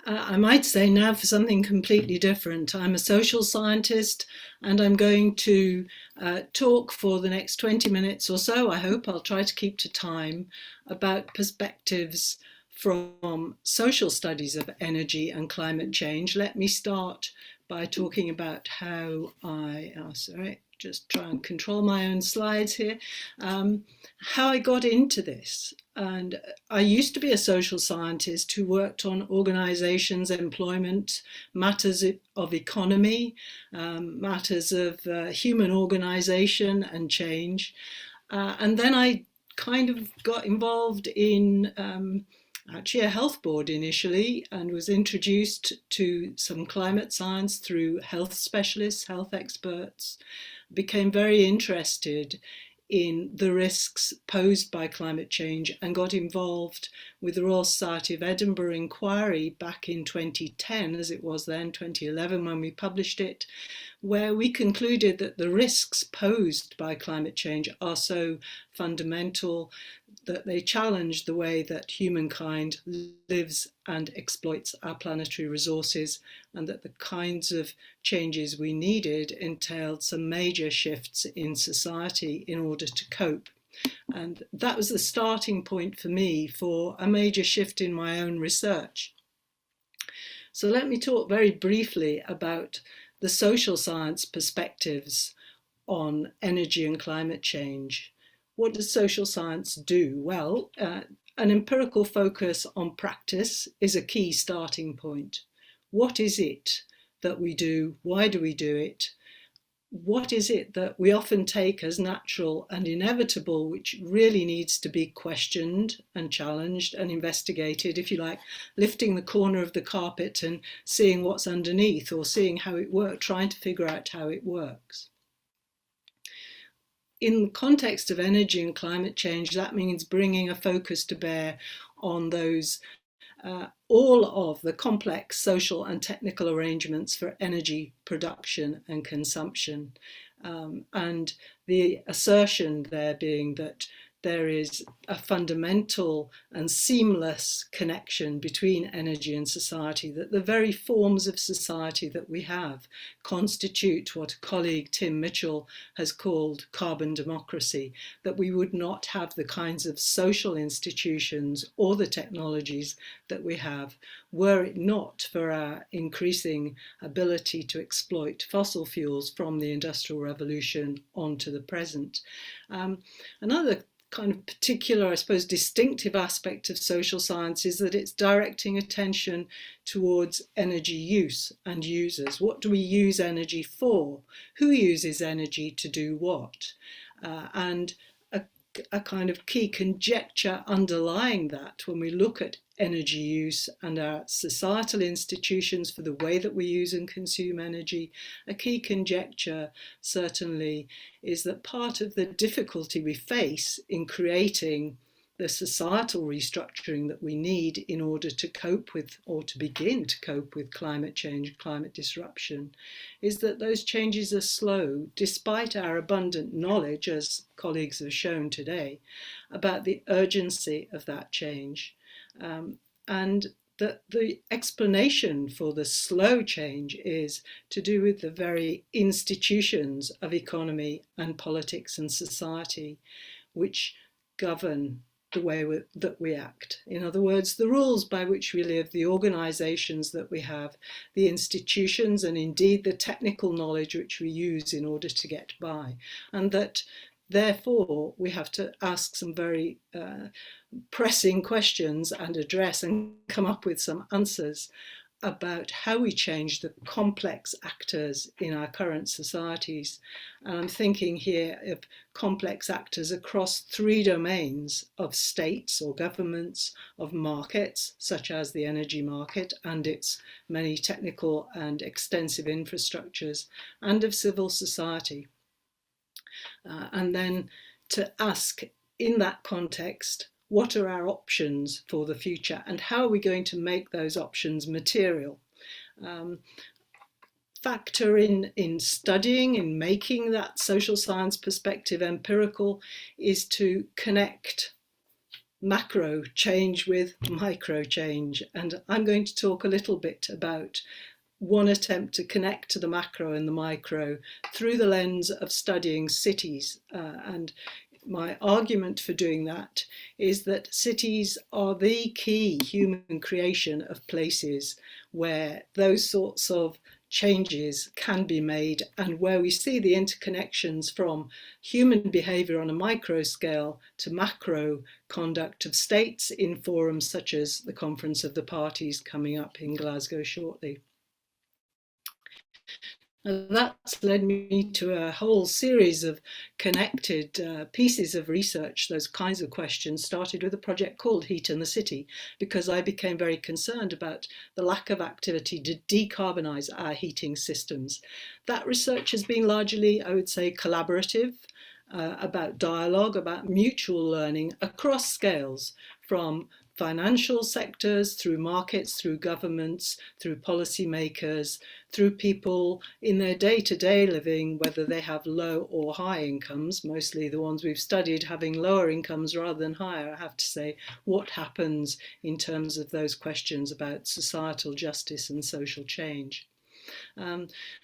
I might say now for something completely different. I'm a social scientist and I'm going to talk for the next 20 minutes or so. I hope I'll try to keep to time about perspectives from social studies of energy and climate change. Let me start by talking about how just try and control my own slides here. How I got into this. And I used to be a social scientist who worked on organizations, employment, matters of economy, matters of human organization and change. And then I kind of got involved in actually a health board initially and was introduced to some climate science through health specialists, health experts, became very interested in the risks posed by climate change and got involved with the Royal Society of Edinburgh inquiry back in 2010, as it was then, 2011 when we published it, where we concluded that the risks posed by climate change are so fundamental that they challenge the way that humankind lives and exploits our planetary resources, and that the kinds of changes we needed entailed some major shifts in society in order to cope. And that was the starting point for me for a major shift in my own research. So let me talk very briefly about the social science perspectives on energy and climate change. What does social science do? Well, an empirical focus on practice is a key starting point. What is it that we do? Why do we do it? What is it that we often take as natural and inevitable, which really needs to be questioned and challenged and investigated, if you like, lifting the corner of the carpet and seeing what's underneath, or seeing how it works, trying to figure out how it works. In the context of energy and climate change, that means bringing a focus to bear on those all of the complex social and technical arrangements for energy production and consumption. And the assertion there being that there is a fundamental and seamless connection between energy and society, that the very forms of society that we have constitute what a colleague, Tim Mitchell, has called carbon democracy, that we would not have the kinds of social institutions or the technologies that we have were it not for our increasing ability to exploit fossil fuels from the Industrial Revolution on to the present. Another kind of particular, I suppose, distinctive aspect of social science is that it's directing attention towards energy use and users. What do we use energy for? Who uses energy to do what? And a kind of key conjecture underlying that when we look at energy use and our societal institutions for the way that we use and consume energy, a key conjecture certainly is that part of the difficulty we face in creating the societal restructuring that we need in order to cope with, or to begin to cope with, climate change, climate disruption, is that those changes are slow, despite our abundant knowledge, as colleagues have shown today, about the urgency of that change. And that the explanation for the slow change is to do with the very institutions of economy and politics and society, which govern the way that we act. In other words, the rules by which we live, the organizations that we have, the institutions, and indeed the technical knowledge which we use in order to get by. And that therefore we have to ask some very pressing questions and address and come up with some answers about how we change the complex actors in our current societies. And I'm thinking here of complex actors across three domains of states or governments, of markets, such as the energy market and its many technical and extensive infrastructures, and of civil society. And then to ask, in that context, what are our options for the future and how are we going to make those options material? Factor in studying, in making that social science perspective empirical, is to connect macro change with micro change. And I'm going to talk a little bit about one attempt to connect to the macro and the micro through the lens of studying cities. And my argument for doing that is that cities are the key human creation of places where those sorts of changes can be made, and where we see the interconnections from human behaviour on a micro scale to macro conduct of states in forums such as the Conference of the Parties coming up in Glasgow shortly. And that's led me to a whole series of connected pieces of research. Those kinds of questions started with a project called Heat in the City, because I became very concerned about the lack of activity to decarbonise our heating systems. That research has been largely, I would say, collaborative, about dialogue, about mutual learning across scales, from financial sectors, through markets, through governments, through policymakers, through people in their day-to-day living, whether they have low or high incomes, mostly the ones we've studied having lower incomes rather than higher. I have to say, what happens in terms of those questions about societal justice and social change.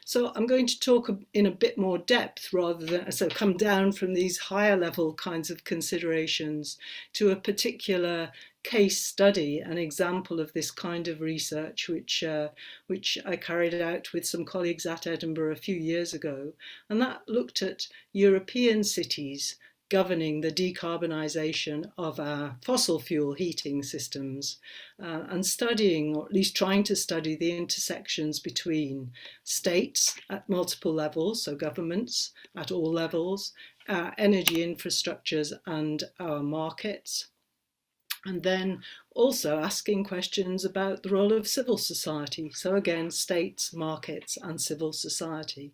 So I'm going to talk in a bit more depth, rather than so come down from these higher level kinds of considerations to a particular case study, an example of this kind of research, which I carried out with some colleagues at Edinburgh a few years ago, and that looked at European cities governing the decarbonisation of our fossil fuel heating systems, and studying, or at least trying to study, the intersections between states at multiple levels, so governments at all levels, our energy infrastructures and our markets, and then also asking questions about the role of civil society. So again, states, markets and civil society.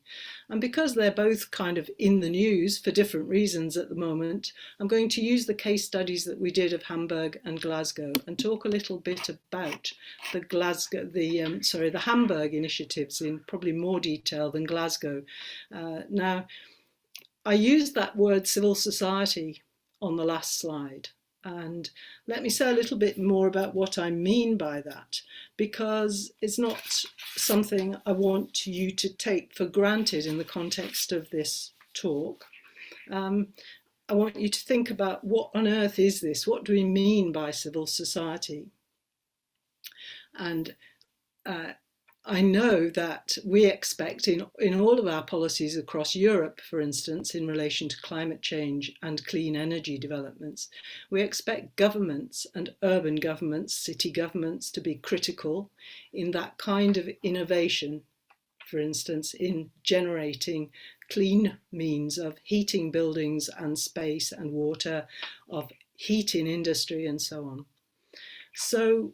And because they're both kind of in the news for different reasons at the moment, I'm going to use the case studies that we did of Hamburg and Glasgow and talk a little bit about the Hamburg initiatives in probably more detail than Glasgow. Now, I used that word civil society on the last slide. And let me say a little bit more about what I mean by that, because it's not something I want you to take for granted in the context of this talk. I want you to think about, what on earth is this? What do we mean by civil society? And I know that we expect in all of our policies across Europe, for instance, in relation to climate change and clean energy developments, we expect governments and urban governments, city governments, to be critical in that kind of innovation, for instance, in generating clean means of heating buildings and space and water, of heat in industry and so on. So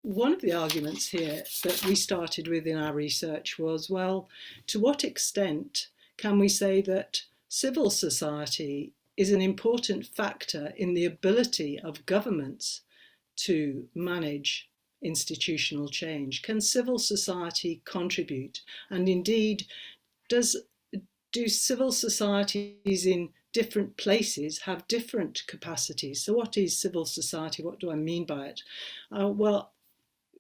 one of the arguments here that we started with in our research was, well, to what extent can we say that civil society is an important factor in the ability of governments to manage institutional change? Can civil society contribute? And indeed, do civil societies in different places have different capacities? So what is civil society? What do I mean by it? Well,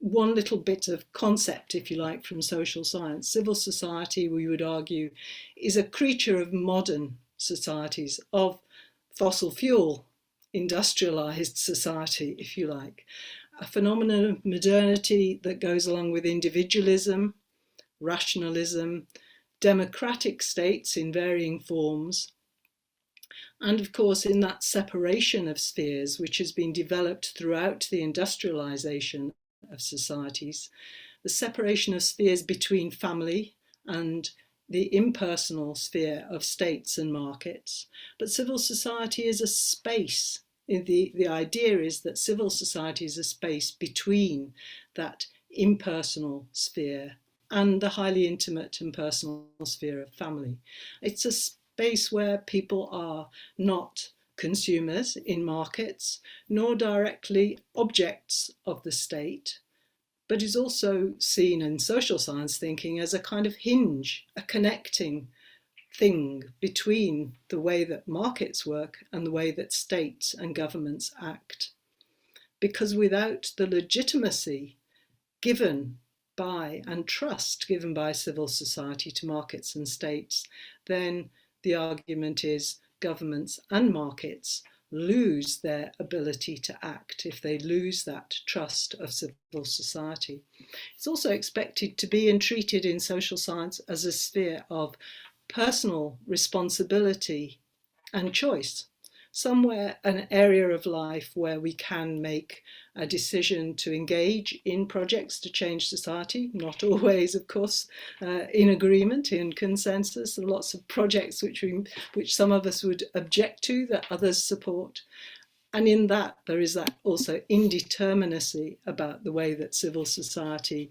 one little bit of concept, if you like, from social science. Civil society, we would argue, is a creature of modern societies, of fossil fuel industrialized society, if you like. A phenomenon of modernity that goes along with individualism, rationalism, democratic states in varying forms, and of course in that separation of spheres which has been developed throughout the industrialization of societies, the separation of spheres between family and the impersonal sphere of states and markets. But civil society is a space. The idea is that civil society is a space between that impersonal sphere and the highly intimate and personal sphere of family. It's a space where people are not consumers in markets, nor directly objects of the state, but is also seen in social science thinking as a kind of hinge, a connecting thing between the way that markets work and the way that states and governments act. because without the legitimacy given by and trust given by civil society to markets and states, then the argument is governments and markets lose their ability to act if they lose that trust of civil society. It's also expected to be treated in social science as a sphere of personal responsibility and choice, somewhere an area of life where we can make a decision to engage in projects to change society, not always, of course, in agreement, in consensus. There are lots of projects which some of us would object to that others support. And in that, there is that also indeterminacy about the way that civil society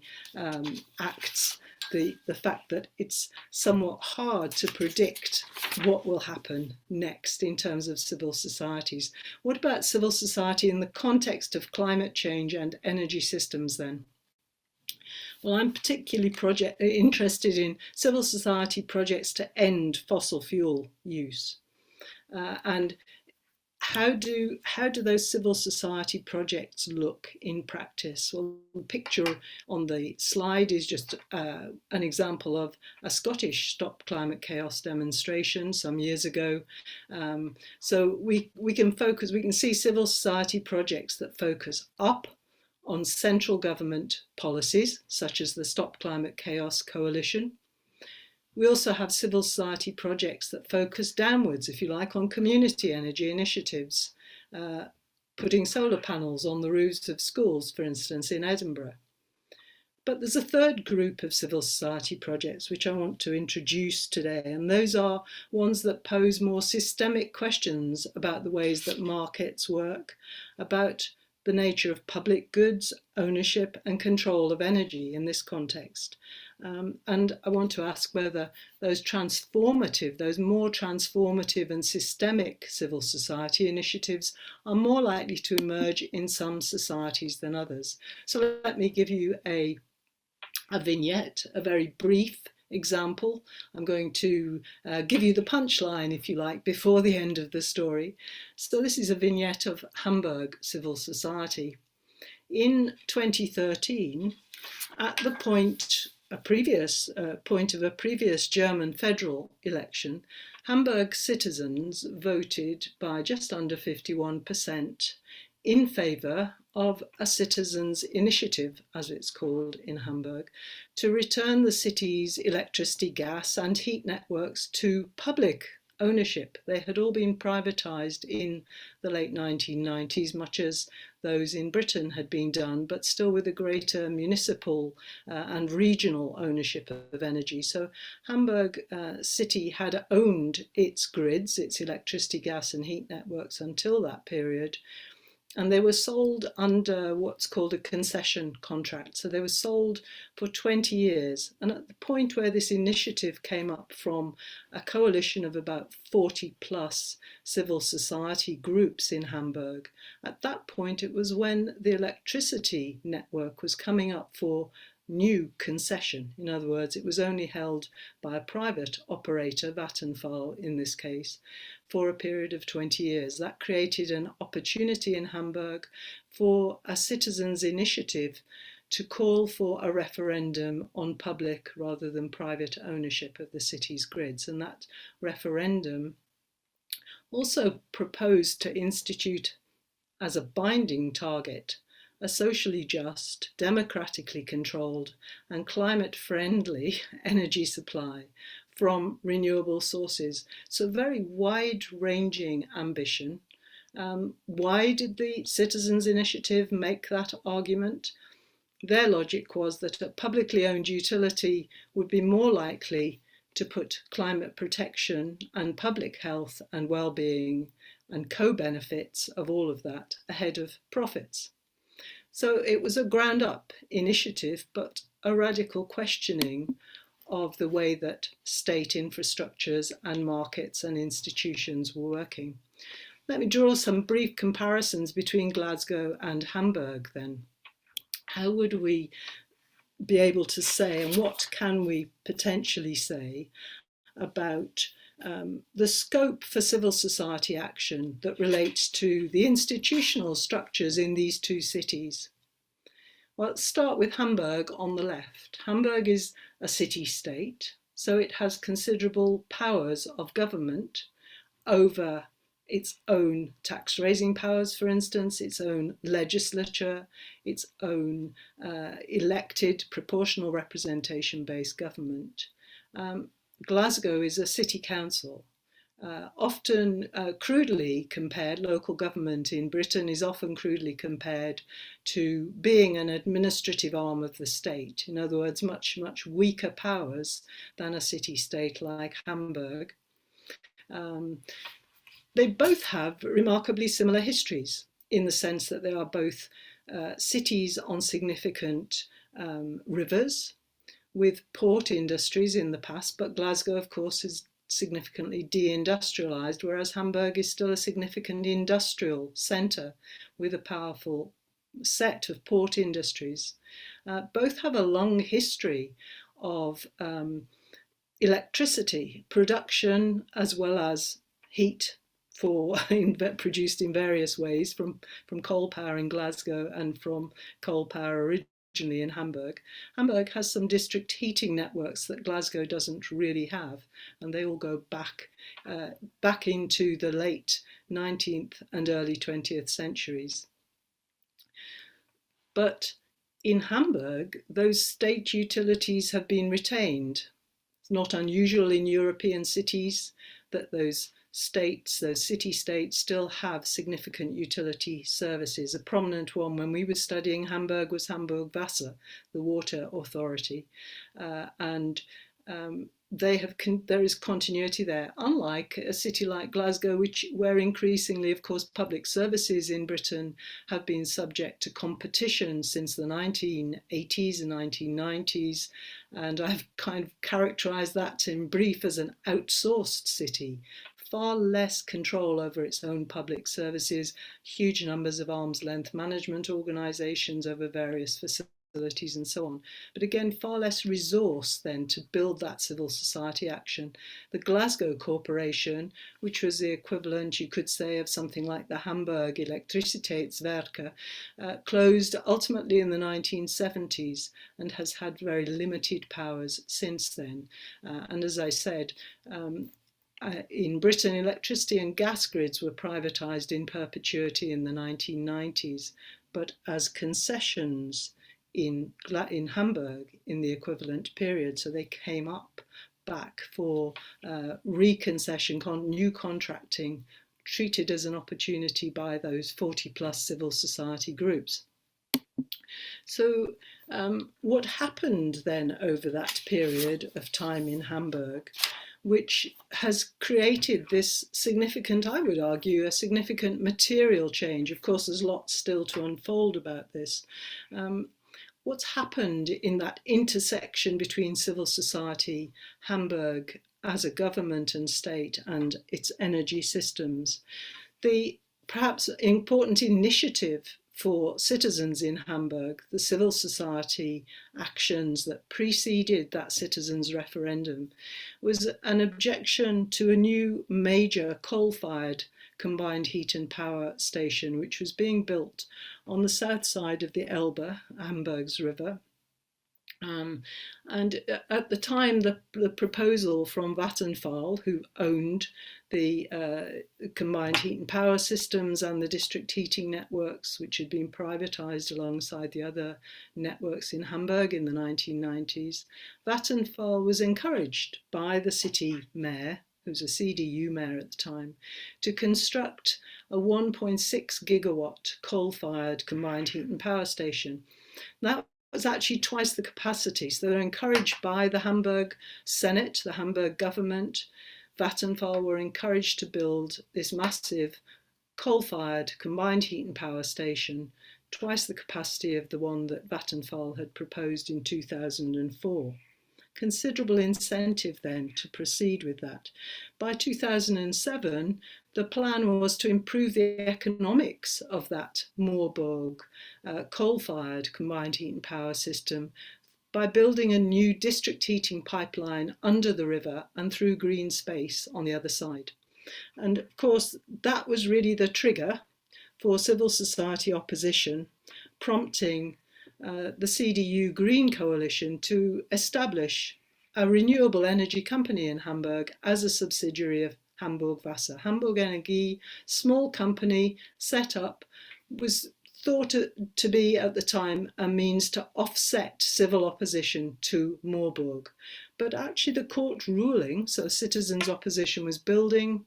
acts, the fact that it's somewhat hard to predict what will happen next in terms of civil societies. What about civil society in the context of climate change and energy systems then? Well, I'm particularly interested in civil society projects to end fossil fuel use. And how do those civil society projects look in practice? Well, the picture on the slide is just an example of a Scottish Stop Climate Chaos demonstration some years ago. So we can see civil society projects that focus up on central government policies, such as the Stop Climate Chaos Coalition. We also have civil society projects that focus downwards, if you like, on community energy initiatives, putting solar panels on the roofs of schools, for instance, in Edinburgh. But there's a third group of civil society projects which I want to introduce today, and those are ones that pose more systemic questions about the ways that markets work, about the nature of public goods, ownership and control of energy in this context. And I want to ask whether those more transformative and systemic civil society initiatives are more likely to emerge in some societies than others. So let me give you a vignette, a very brief example. I'm going to give you the punchline, if you like, before the end of the story. So this is a vignette of Hamburg civil society. In 2013, at the point of a previous German federal election, Hamburg citizens voted by just under 51% in favour of a citizens' initiative, as it's called in Hamburg, to return the city's electricity, gas and heat networks to public ownership. They had all been privatised in the late 1990s, much as those in Britain had been done, but still with a greater municipal and regional ownership of energy. So Hamburg city had owned its grids, its electricity, gas and heat networks until that period. And they were sold under what's called a concession contract. So they were sold for 20 years. And at the point where this initiative came up from a coalition of about 40 plus civil society groups in Hamburg, at that point it was when the electricity network was coming up for new concession. In other words, it was only held by a private operator, Vattenfall in this case, for a period of 20 years. That created an opportunity in Hamburg for a citizens' initiative to call for a referendum on public rather than private ownership of the city's grids. And that referendum also proposed to institute as a binding target a socially just, democratically controlled and climate-friendly energy supply from renewable sources. So very wide-ranging ambition. Why did the Citizens' Initiative make that argument? Their logic was that a publicly owned utility would be more likely to put climate protection and public health and well-being and co-benefits of all of that ahead of profits. So it was a ground-up initiative, but a radical questioning of the way that state infrastructures and markets and institutions were working. Let me draw some brief comparisons between Glasgow and Hamburg then. How would we be able to say, and what can we potentially say about the scope for civil society action that relates to the institutional structures in these two cities. Well, let's start with Hamburg on the left. Hamburg is a city-state, so it has considerable powers of government over its own tax-raising powers, for instance, its own legislature, its own elected proportional representation-based government. Glasgow is a city council. Often crudely compared, local government in Britain is often crudely compared to being an administrative arm of the state. In other words, much, much weaker powers than a city-state like Hamburg. They both have remarkably similar histories in the sense that they are both cities on significant rivers with port industries in the past, but Glasgow, of course, is significantly deindustrialized, whereas Hamburg is still a significant industrial centre with a powerful set of port industries. Both have a long history of electricity production as well as heat produced in various ways from coal power in Glasgow and from coal power originally in Hamburg. Hamburg has some district heating networks that Glasgow doesn't really have, and they all go back into the late 19th and early 20th centuries. But in Hamburg, those state utilities have been retained. It's not unusual in European cities that those states, those city-states, still have significant utility services. A prominent one when we were studying Hamburg was Hamburg Wasser, the water authority, and there is continuity there, unlike a city like Glasgow, where increasingly, of course, public services in Britain have been subject to competition since the 1980s and 1990s, and I've kind of characterised that in brief as an outsourced city. Far less control over its own public services, huge numbers of arm's length management organisations over various facilities and so on. But again, far less resource then to build that civil society action. The Glasgow Corporation, which was the equivalent, you could say, of something like the Hamburg Elektrizitätswerke, closed ultimately in the 1970s and has had very limited powers since then. And as I said, in Britain, electricity and gas grids were privatised in perpetuity in the 1990s, but as concessions in Hamburg in the equivalent period. So they came up back for reconcession, new contracting, treated as an opportunity by those 40+ civil society groups. So what happened then over that period of time in Hamburg, which has created this significant, I would argue, a significant material change. Of course, there's lots still to unfold about this. What's happened in that intersection between civil society, Hamburg as a government and state, and its energy systems? The perhaps important initiative for citizens in Hamburg, the civil society actions that preceded that citizens' referendum, was an objection to a new major coal-fired combined heat and power station, which was being built on the south side of the Elbe, Hamburg's river. And at the time, the proposal from Vattenfall, who owned the combined heat and power systems and the district heating networks, which had been privatised alongside the other networks in Hamburg in the 1990s, Vattenfall was encouraged by the city mayor, who was a CDU mayor at the time, to construct a 1.6 gigawatt coal-fired combined heat and power station. That was actually twice the capacity. So they're encouraged by the Hamburg Senate, the Hamburg government. Vattenfall were encouraged to build this massive coal-fired combined heat and power station, twice the capacity of the one that Vattenfall had proposed in 2004. Considerable incentive then to proceed with that. By 2007, the plan was to improve the economics of that Moorburg coal-fired combined heat and power system by building a new district heating pipeline under the river and through green space on the other side. And of course, that was really the trigger for civil society opposition, prompting the CDU Green Coalition to establish a renewable energy company in Hamburg as a subsidiary of Hamburg Wasser. Hamburg Energie, small company set up, was thought to be at the time a means to offset civil opposition to Moorburg. But actually the court ruling, so citizens' opposition was building,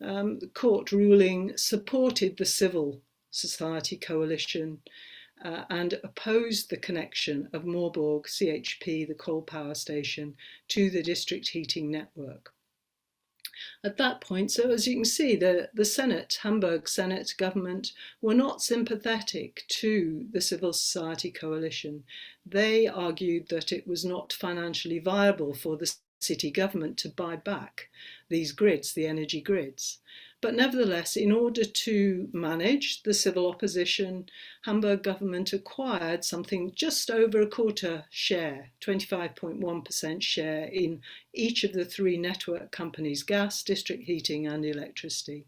the court ruling supported the civil society coalition and opposed the connection of Moorburg CHP, the coal power station, to the district heating network. At that point, so as you can see, the Senate, Hamburg Senate government, were not sympathetic to the civil society coalition. They argued that it was not financially viable for the city government to buy back these grids, the energy grids. But nevertheless, in order to manage the civil opposition, Hamburg government acquired something just over a quarter share, 25.1% share in each of the three network companies, gas, district heating and electricity.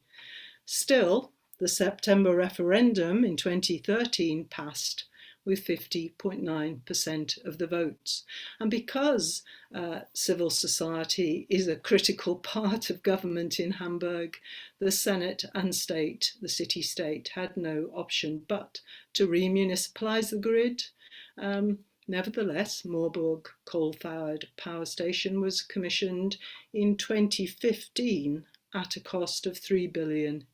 Still, the September referendum in 2013 passed with 50.9% of the votes. And because civil society is a critical part of government in Hamburg, the Senate and state, the city-state, had no option but to remunicipalize the grid. Nevertheless, Moorburg coal-fired power station was commissioned in 2015 at a cost of €3 billion.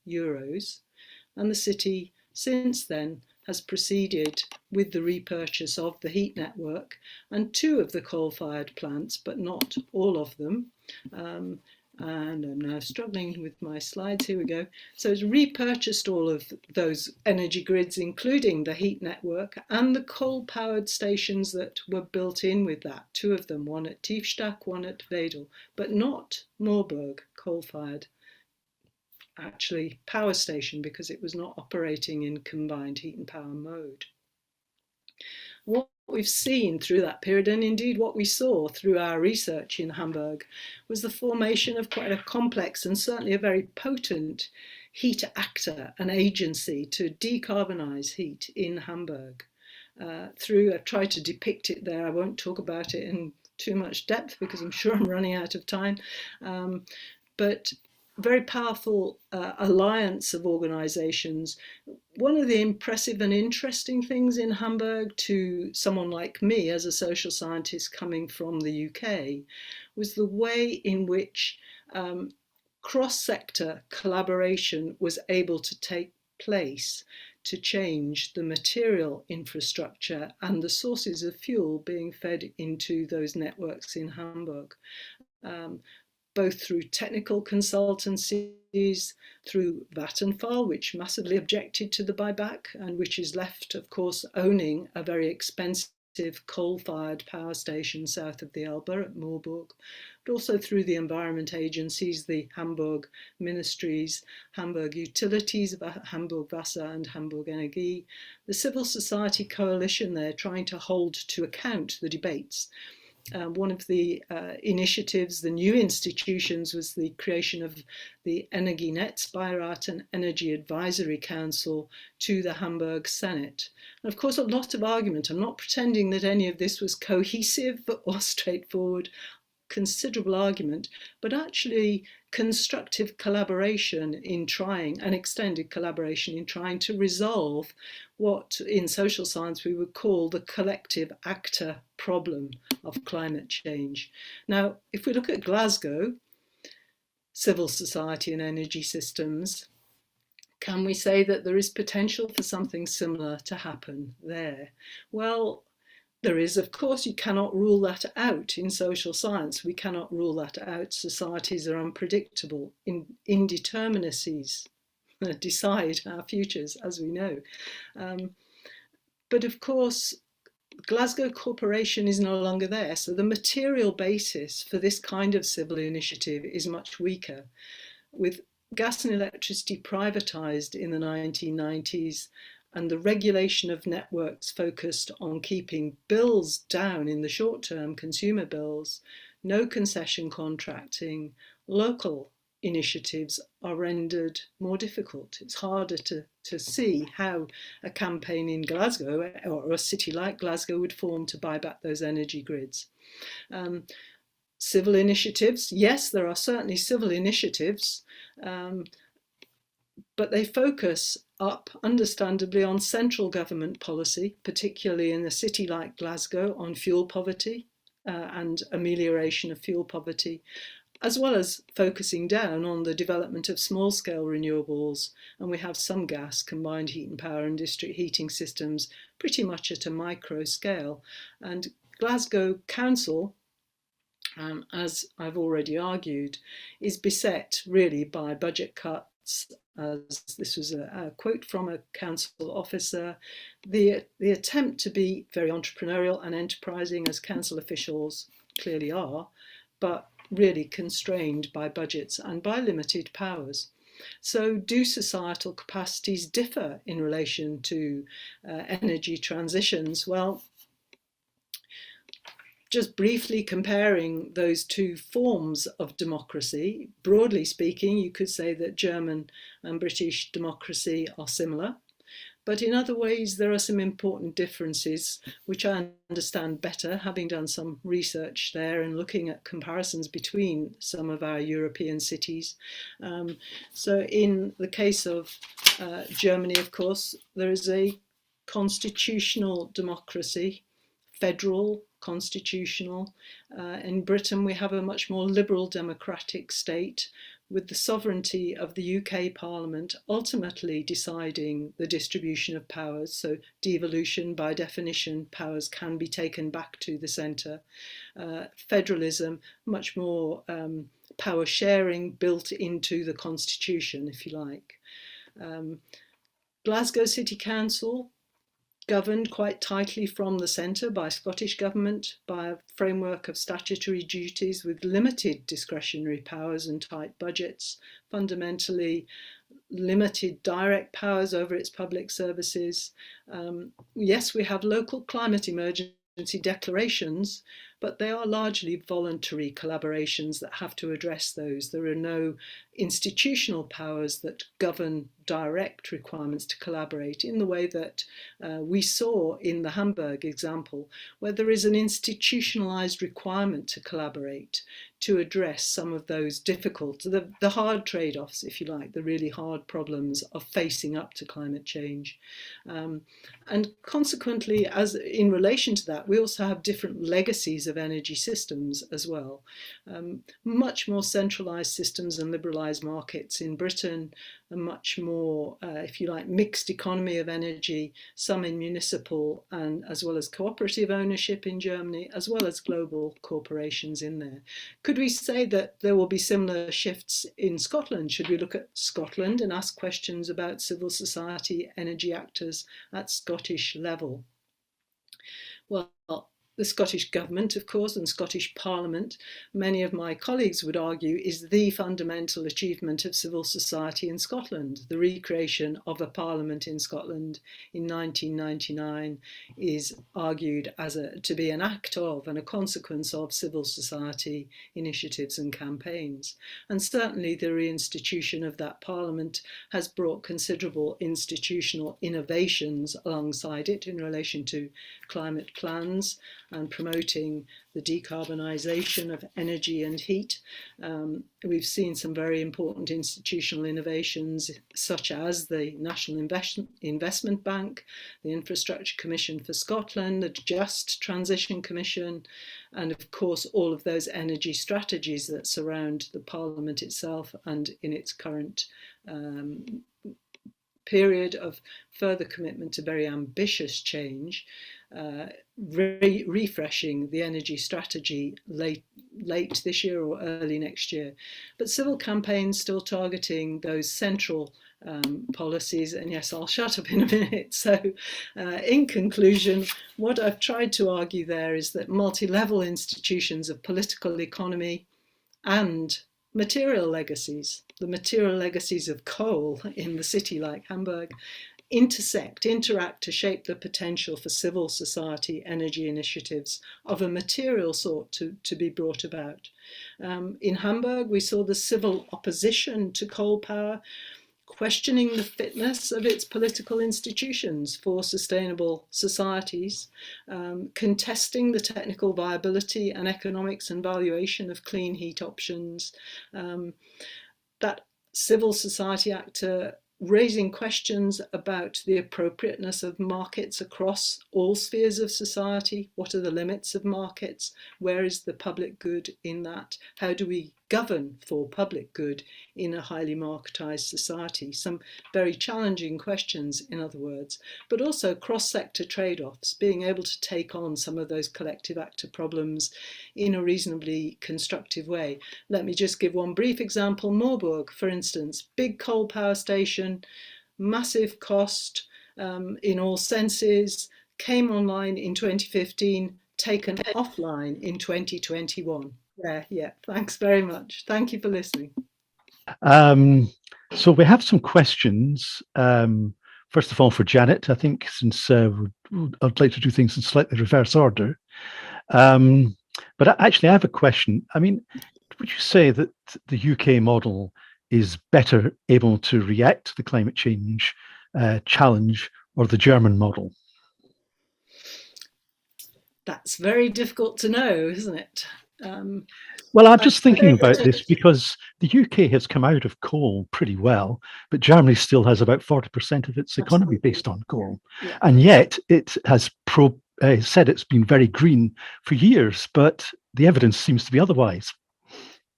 And the city since then has proceeded with the repurchase of the heat network and two of the coal-fired plants, but not all of them. And I'm now struggling with my slides. Here we go. So it's repurchased all of those energy grids, including the heat network and the coal-powered stations that were built in with that. Two of them, one at Tiefstack, one at Wedel, but not Moorburg coal-fired actually power station, because it was not operating in combined heat and power mode. What we've seen through that period, and indeed what we saw through our research in Hamburg, was the formation of quite a complex and certainly a very potent heat actor, an agency to decarbonize heat in Hamburg. I've tried to depict it there. I won't talk about it in too much depth because I'm sure I'm running out of time. But very powerful alliance of organizations. One of the impressive and interesting things in Hamburg to someone like me as a social scientist coming from the UK was the way in which cross-sector collaboration was able to take place to change the material infrastructure and the sources of fuel being fed into those networks in Hamburg. Both through technical consultancies, through Vattenfall, which massively objected to the buyback and which is left, of course, owning a very expensive coal-fired power station south of the Elbe at Moorburg, but also through the environment agencies, the Hamburg ministries, Hamburg Utilities, Hamburg Wasser and Hamburg Energie, the civil society coalition there trying to hold to account the debates. One of the initiatives, the new institutions, was the creation of the Energienetzbeirat and Energy Advisory Council to the Hamburg Senate. And of course, a lot of argument. I'm not pretending that any of this was cohesive or straightforward, considerable argument, but actually constructive collaboration in trying, and extended collaboration in trying to resolve what in social science we would call the collective actor problem of climate change. Now, if we look at Glasgow, civil society and energy systems, can we say that there is potential for something similar to happen there? Well, there is, of course. You cannot rule that out in social science. We cannot rule that out. Societies are unpredictable. Indeterminacies decide our futures, as we know. But of course, Glasgow Corporation is no longer there. So the material basis for this kind of civil initiative is much weaker. With gas and electricity privatised in the 1990s, and the regulation of networks focused on keeping bills down in the short term, consumer bills, no concession contracting, local initiatives are rendered more difficult. It's harder to see how a campaign in Glasgow or a city like Glasgow would form to buy back those energy grids. Civil initiatives, yes, there are certainly civil initiatives, but they focus up, understandably, on central government policy, particularly in a city like Glasgow, on fuel poverty and amelioration of fuel poverty, as well as focusing down on the development of small-scale renewables. And we have some gas, combined heat and power and district heating systems pretty much at a micro scale. And Glasgow Council, as I've already argued, is beset really by budget cuts. As this was a quote from a council officer, the attempt to be very entrepreneurial and enterprising, as council officials clearly are, but really constrained by budgets and by limited powers. So do societal capacities differ in relation to energy transitions? Well, just briefly comparing those two forms of democracy, broadly speaking, you could say that German and British democracy are similar. But in other ways, there are some important differences, which I understand better, having done some research there and looking at comparisons between some of our European cities. So in the case of Germany, of course, there is a constitutional democracy, federal, constitutional. In Britain, we have a much more liberal democratic state, with the sovereignty of the UK Parliament ultimately deciding the distribution of powers. So devolution, by definition, powers can be taken back to the centre. Federalism, much more power sharing built into the constitution, if you like. Glasgow City Council, governed quite tightly from the centre by Scottish Government, by a framework of statutory duties with limited discretionary powers and tight budgets, fundamentally limited direct powers over its public services. Yes, we have local climate emergency declarations, but they are largely voluntary collaborations that have to address those. There are no institutional powers that govern direct requirements to collaborate in the way that we saw in the Hamburg example, where there is an institutionalized requirement to collaborate to address some of those difficult, the hard trade-offs, if you like, the really hard problems of facing up to climate change. And consequently, as in relation to that, we also have different legacies of energy systems as well. Much more centralised systems and liberalised markets in Britain, a much more, if you like, mixed economy of energy, some in municipal and as well as cooperative ownership in Germany, as well as global corporations in there. Could we say that there will be similar shifts in Scotland? Should we look at Scotland and ask questions about civil society energy actors at Scottish level? Well, the Scottish Government, of course, and Scottish Parliament, many of my colleagues would argue, is the fundamental achievement of civil society in Scotland. The recreation of a Parliament in Scotland in 1999 is argued as to be an act of and a consequence of civil society initiatives and campaigns. And certainly the reinstitution of that Parliament has brought considerable institutional innovations alongside it in relation to climate plans and promoting the decarbonisation of energy and heat. We've seen some very important institutional innovations, such as the National Investment Bank, the Infrastructure Commission for Scotland, the Just Transition Commission, and of course all of those energy strategies that surround the Parliament itself and in its current period of further commitment to very ambitious change, refreshing the energy strategy late this year or early next year. But civil campaigns still targeting those central policies. And yes, I'll shut up in a minute. So in conclusion, what I've tried to argue there is that multi-level institutions of political economy and material legacies, the material legacies of coal in the city like Hamburg, interact to shape the potential for civil society energy initiatives of a material sort to be brought about. In Hamburg, we saw the civil opposition to coal power questioning the fitness of its political institutions for sustainable societies, contesting the technical viability and economics and valuation of clean heat options, that civil society actor raising questions about the appropriateness of markets across all spheres of society. What are the limits of markets? Where is the public good in that? How do we govern for public good in a highly marketized society? Some very challenging questions, in other words, but also cross-sector trade-offs, being able to take on some of those collective actor problems in a reasonably constructive way. Let me just give one brief example. Moorburg, for instance, big coal power station, massive cost in all senses, came online in 2015, taken offline in 2021. Yeah, thanks very much. Thank you for listening. So we have some questions. First of all, for Janet, I think, since I'd like to do things in slightly reverse order. But actually, I have a question. I mean, would you say that the UK model is better able to react to the climate change challenge, or the German model? That's very difficult to know, isn't it? Well, I'm just thinking about this because the UK has come out of coal pretty well, but Germany still has about 40% of its economy based on coal. Yeah. And yet it has said it's been very green for years, but the evidence seems to be otherwise.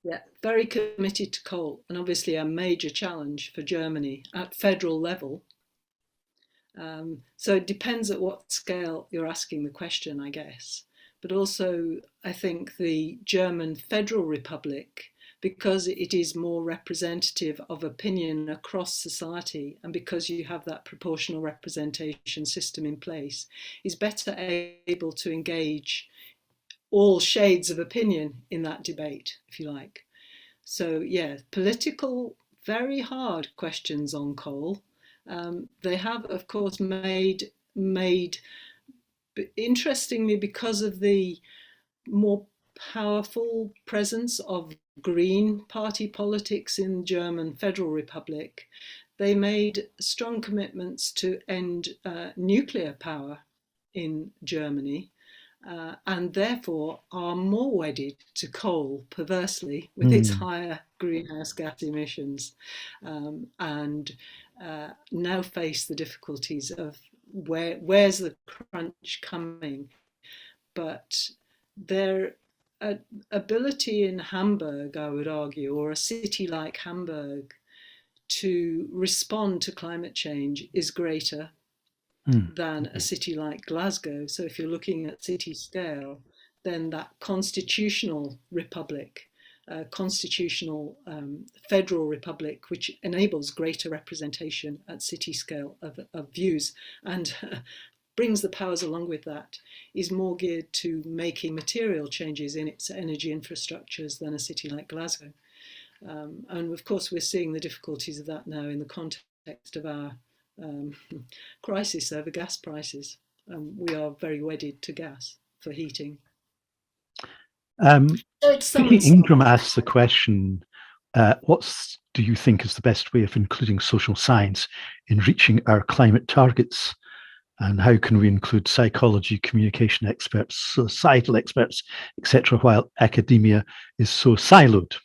Yeah, very committed to coal, and obviously a major challenge for Germany at federal level. So it depends at what scale you're asking the question, I guess. But also, I think the German Federal Republic, because it is more representative of opinion across society, and because you have that proportional representation system in place, is better able to engage all shades of opinion in that debate, if you like. So yeah, political, very hard questions on coal. They have, of course, made interestingly, because of the more powerful presence of Green Party politics in German Federal Republic, they made strong commitments to end nuclear power in Germany, and therefore are more wedded to coal, perversely, with its higher greenhouse gas emissions, and now face the difficulties of where's the crunch coming. But their ability in Hamburg, I would argue, or a city like Hamburg, to respond to climate change is greater than a city like Glasgow. So if you're looking at city scale, then that constitutional republic, constitutional federal republic, which enables greater representation at city scale of views and brings the powers along with that, is more geared to making material changes in its energy infrastructures than a city like Glasgow. And of course, we're seeing the difficulties of that now in the context of our crisis over gas prices. We are very wedded to gas for heating. Ingram asks the question, what do you think is the best way of including social science in reaching our climate targets? And how can we include psychology, communication experts, societal experts, etc., while academia is so siloed?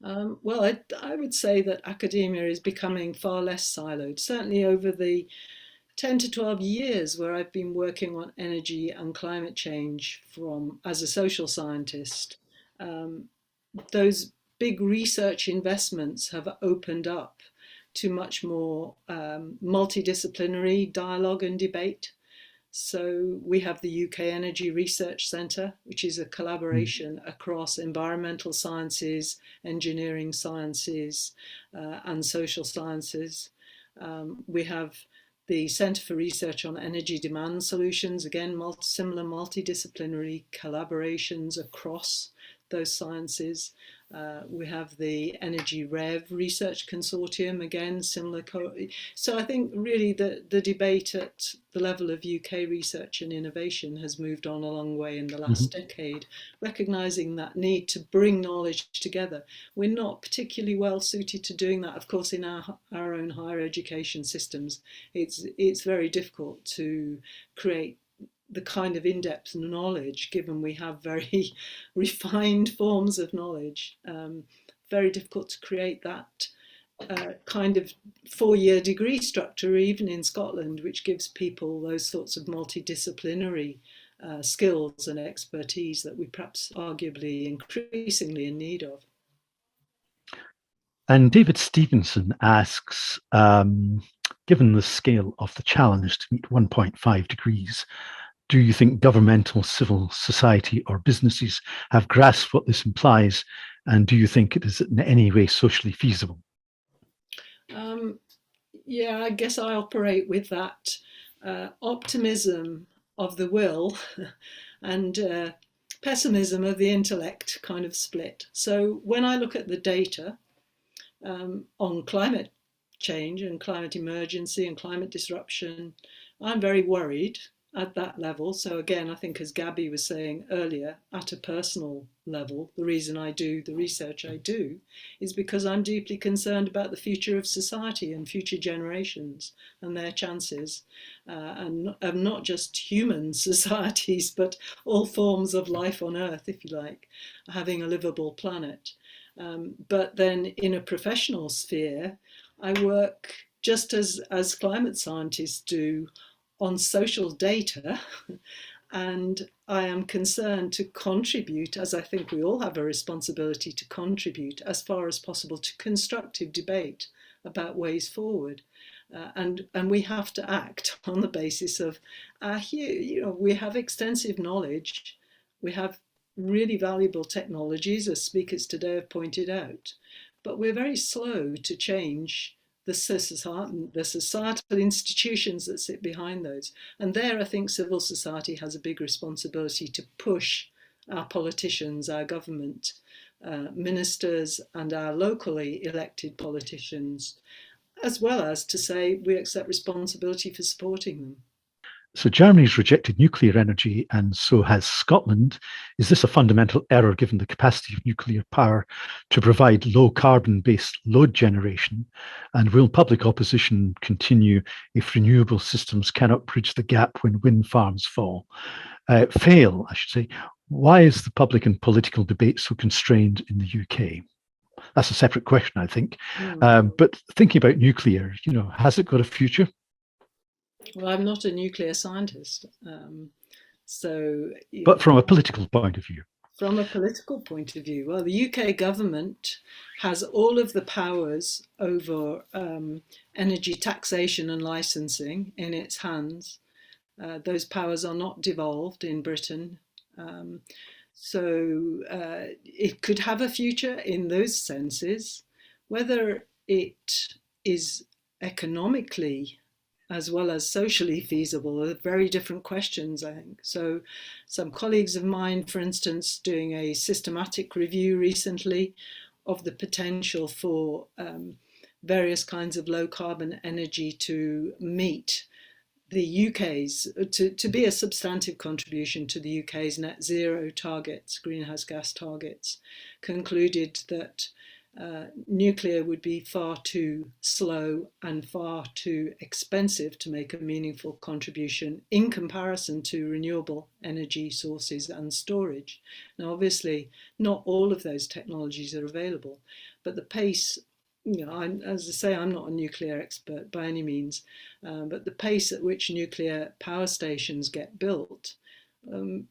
Well, I would say that academia is becoming far less siloed, certainly over the 10 to 12 years where I've been working on energy and climate change as a social scientist. Those big research investments have opened up to much more multidisciplinary dialogue and debate. So we have the UK Energy Research Centre, which is a collaboration across environmental sciences, engineering sciences, and social sciences. We have the Centre for Research on Energy Demand Solutions, again, similar multidisciplinary collaborations across those sciences. We have the Energy Rev Research Consortium, again, similar. So I think really the debate at the level of UK research and innovation has moved on a long way in the last decade, recognising that need to bring knowledge together. We're not particularly well suited to doing that, of course, in our own higher education systems. It's very difficult to create the kind of in-depth knowledge, given we have very refined forms of knowledge. Very difficult to create that kind of 4-year degree structure, even in Scotland, which gives people those sorts of multidisciplinary skills and expertise that we perhaps arguably increasingly in need of. And David Stevenson asks, given the scale of the challenge to meet 1.5 degrees, do you think governmental, civil society or businesses have grasped what this implies? And do you think it is in any way socially feasible? Yeah, I guess I operate with that optimism of the will and pessimism of the intellect kind of split. So when I look at the data on climate change and climate emergency and climate disruption, I'm very worried at that level. So again, I think as Gabby was saying earlier, at a personal level, the reason I do the research I do is because I'm deeply concerned about the future of society and future generations and their chances, and of not just human societies, but all forms of life on Earth, if you like, having a livable planet. But then in a professional sphere, I work just as climate scientists do on social data, and I am concerned to contribute, as I think we all have a responsibility to contribute as far as possible to constructive debate about ways forward. And we have to act on the basis of, we have extensive knowledge, we have really valuable technologies, as speakers today have pointed out, but we're very slow to change the societal institutions that sit behind those. And there I think civil society has a big responsibility to push our politicians, our government, ministers and our locally elected politicians, as well as to say we accept responsibility for supporting them. So Germany's rejected nuclear energy, and so has Scotland. Is this a fundamental error given the capacity of nuclear power to provide low carbon-based load generation? And will public opposition continue if renewable systems cannot bridge the gap when wind farms fail, I should say? Why is the public and political debate so constrained in the UK? That's a separate question, I think. But thinking about nuclear, has it got a future? Well, I'm not a nuclear scientist, but from a political point of view. From a political point of view, well, the UK government has all of the powers over energy taxation and licensing in its hands. Those powers are not devolved in Britain. So it could have a future in those senses. Whether it is economically as well as socially feasible are very different questions, I think. So some colleagues of mine, for instance, doing a systematic review recently of the potential for various kinds of low carbon energy to meet the UK's, to be a substantive contribution to the UK's net zero targets, greenhouse gas targets, concluded that nuclear would be far too slow and far too expensive to make a meaningful contribution in comparison to renewable energy sources and storage. Now, obviously, not all of those technologies are available, but the pace, as I say, I'm not a nuclear expert by any means, but the pace at which nuclear power stations get built, we're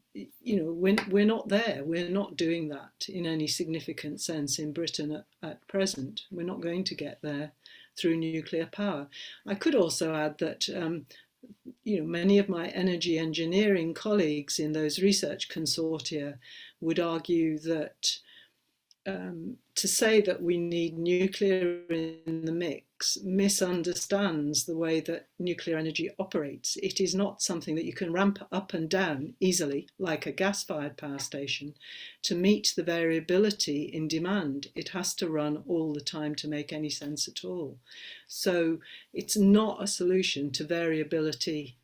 not there. We're not doing that in any significant sense in Britain at present. We're not going to get there through nuclear power. I could also add that many of my energy engineering colleagues in those research consortia would argue that to say that we need nuclear in the mix misunderstands the way that nuclear energy operates. It is not something that you can ramp up and down easily, like a gas-fired power station, to meet the variability in demand. It has to run all the time to make any sense at all. So it's not a solution to variability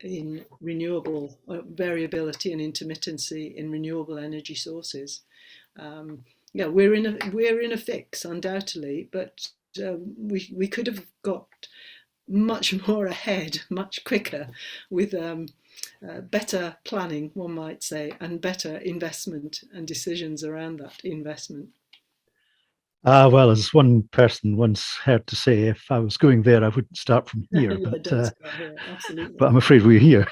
in renewable, variability and intermittency in renewable energy sources. Yeah, we're in a fix, undoubtedly, but we could have got much more ahead, much quicker, with better planning, one might say, and better investment and decisions around that investment. Well, as one person once heard to say, if I was going there, I wouldn't start from here. Yeah, don't start here, absolutely. But I'm afraid we're here.